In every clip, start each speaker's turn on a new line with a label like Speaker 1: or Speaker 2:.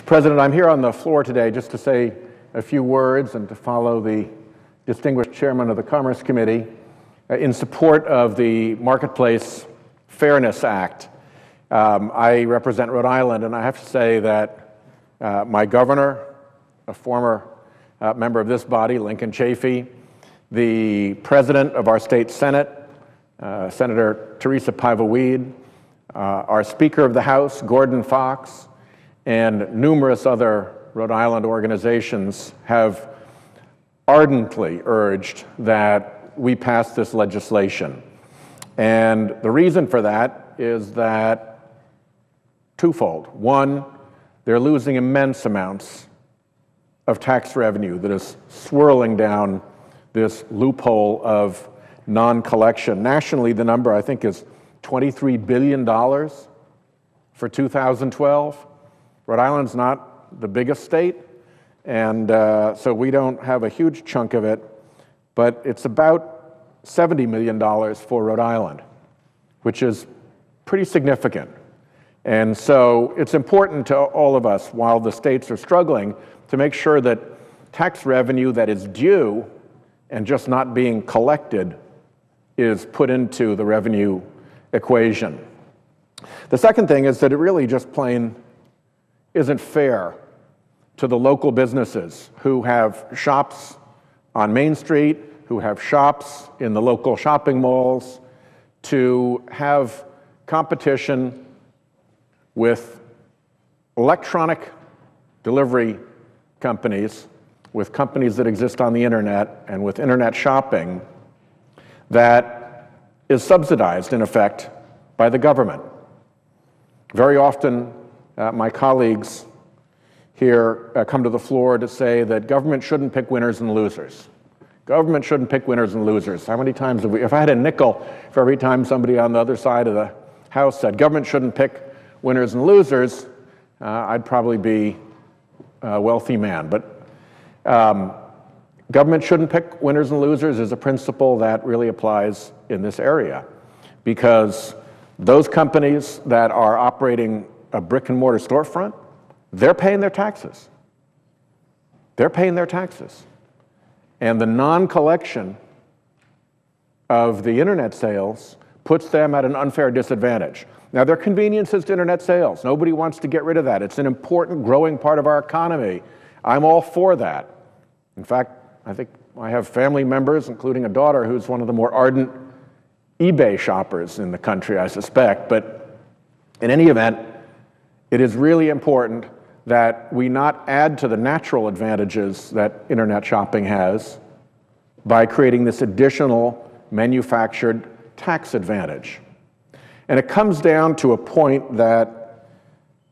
Speaker 1: Mr. President, I'm here on the floor today just to say a few words and to follow the distinguished chairman of the Commerce Committee in support of the Marketplace Fairness Act. I represent Rhode Island, and I have to say that my governor, a former member of this body, Lincoln Chafee, the president of our state Senate, Senator Teresa Paiva-Weed, our Speaker of the House, Gordon Fox, and numerous other Rhode Island organizations have ardently urged that we pass this legislation. And the reason for that is that twofold. One, they're losing immense amounts of tax revenue that is swirling down this loophole of non-collection. Nationally, the number, I think, is $23 billion for 2012. Rhode Island's not the biggest state, and so we don't have a huge chunk of it, but it's about $70 million for Rhode Island, which is pretty significant. And so it's important to all of us, while the states are struggling, to make sure that tax revenue that is due and just not being collected is put into the revenue equation. The second thing is that it really just plain isn't fair to the local businesses who have shops on Main Street, who have shops in the local shopping malls, to have competition with electronic delivery companies, with companies that exist on the internet, and with internet shopping that is subsidized, in effect, by the government. Very often, my colleagues here come to the floor to say that government shouldn't pick winners and losers. Government shouldn't pick winners and losers. How many times have we, if I had a nickel for every time somebody on the other side of the house said government shouldn't pick winners and losers, I'd probably be a wealthy man. But government shouldn't pick winners and losers is a principle that really applies in this area, because those companies that are operating a brick and mortar storefront, they're paying their taxes. They're paying their taxes. And the non-collection of the internet sales puts them at an unfair disadvantage. Now, there are conveniences to internet sales. Nobody wants to get rid of that. It's an important growing part of our economy. I'm all for that. In fact, I think I have family members, including a daughter who's one of the more ardent eBay shoppers in the country, I suspect. But in any event, it is really important that we not add to the natural advantages that internet shopping has by creating this additional manufactured tax advantage. And it comes down to a point that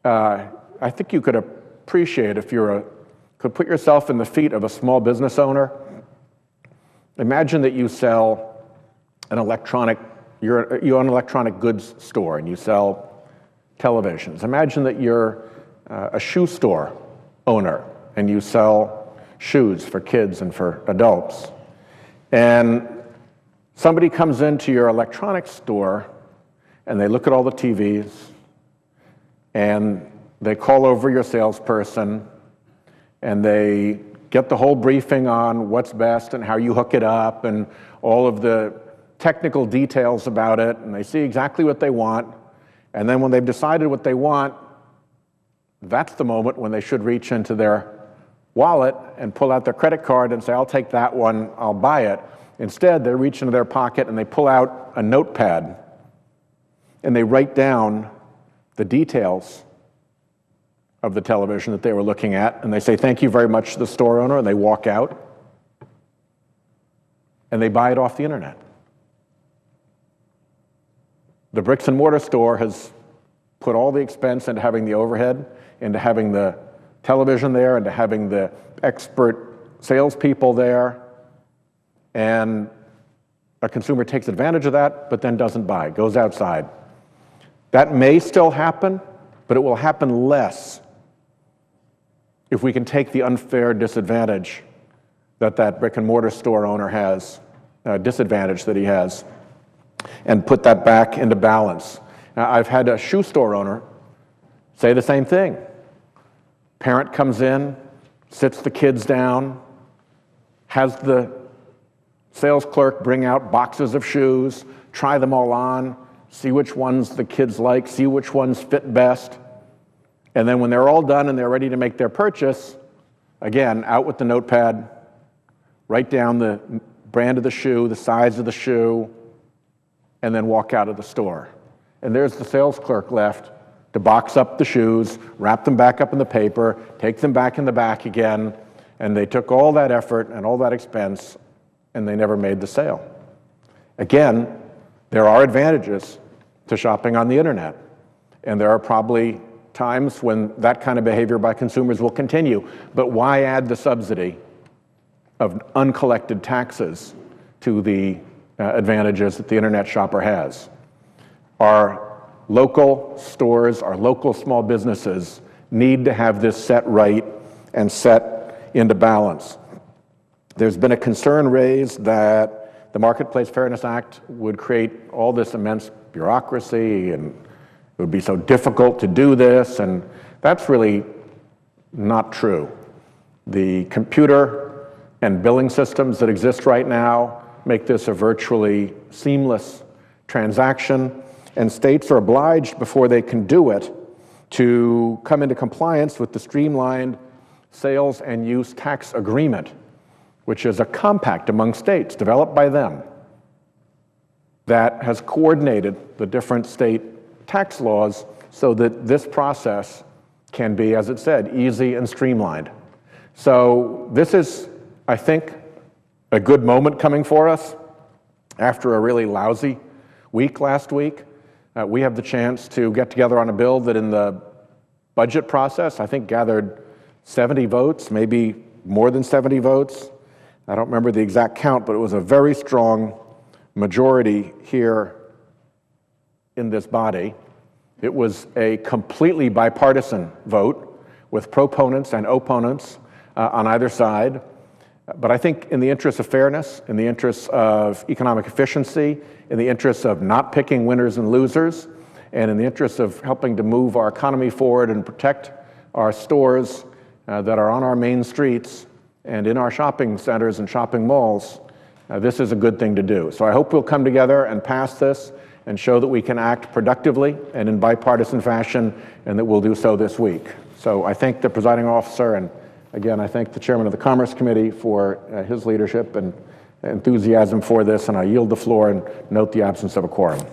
Speaker 1: I think you could appreciate if you could put yourself in the feet of a small business owner. Imagine that you sell an electronic, you own an electronic goods store and you sell televisions. Imagine that you're a shoe store owner and you sell shoes for kids and for adults. And somebody comes into your electronics store and they look at all the TVs and they call over your salesperson and they get the whole briefing on what's best and how you hook it up and all of the technical details about it, and they see exactly what they want. And then when they've decided what they want, that's the moment when they should reach into their wallet and pull out their credit card and say, I'll take that one, I'll buy it. Instead, they reach into their pocket and they pull out a notepad and they write down the details of the television that they were looking at, and they say, thank you very much to the store owner, and they walk out and they buy it off the internet. The bricks and mortar store has put all the expense into having the overhead, into having the television there, into having the expert salespeople there, and a consumer takes advantage of that, but then doesn't buy, goes outside. That may still happen, but it will happen less if we can take the unfair disadvantage that that brick and mortar store owner has, disadvantage that he has, and put that back into balance. Now, I've had a shoe store owner say the same thing. Parent comes in, sits the kids down, has the sales clerk bring out boxes of shoes, try them all on, see which ones the kids like, see which ones fit best. And then when they're all done and they're ready to make their purchase, again, out with the notepad, write down the brand of the shoe, the size of the shoe, and then walk out of the store. And there's the sales clerk left to box up the shoes, wrap them back up in the paper, take them back in the back again, and they took all that effort and all that expense, and they never made the sale. Again, there are advantages to shopping on the internet, and there are probably times when that kind of behavior by consumers will continue. But why add the subsidy of uncollected taxes to the advantages that the internet shopper has? Our local stores, our local small businesses need to have this set right and set into balance. There's been a concern raised that the Marketplace Fairness Act would create all this immense bureaucracy and it would be so difficult to do this, and that's really not true. The computer and billing systems that exist right now make this a virtually seamless transaction, and states are obliged, before they can do it, to come into compliance with the streamlined Sales and Use Tax Agreement, which is a compact among states developed by them that has coordinated the different state tax laws so that this process can be, as it said, easy and streamlined. So this is, I think, a good moment coming for us. After a really lousy week last week, we have the chance to get together on a bill that in the budget process, I think gathered 70 votes, maybe more than 70 votes. I don't remember the exact count, but it was a very strong majority here in this body. It was a completely bipartisan vote with proponents and opponents on either side. But I think in the interest of fairness, in the interest of economic efficiency, in the interest of not picking winners and losers, and in the interest of helping to move our economy forward and protect our stores that are on our main streets and in our shopping centers and shopping malls, this is a good thing to do. So I hope we'll come together and pass this and show that we can act productively and in bipartisan fashion, and that we'll do so this week. So I thank the presiding officer, and again, I thank the chairman of the Commerce Committee for his leadership and enthusiasm for this, and I yield the floor and note the absence of a quorum.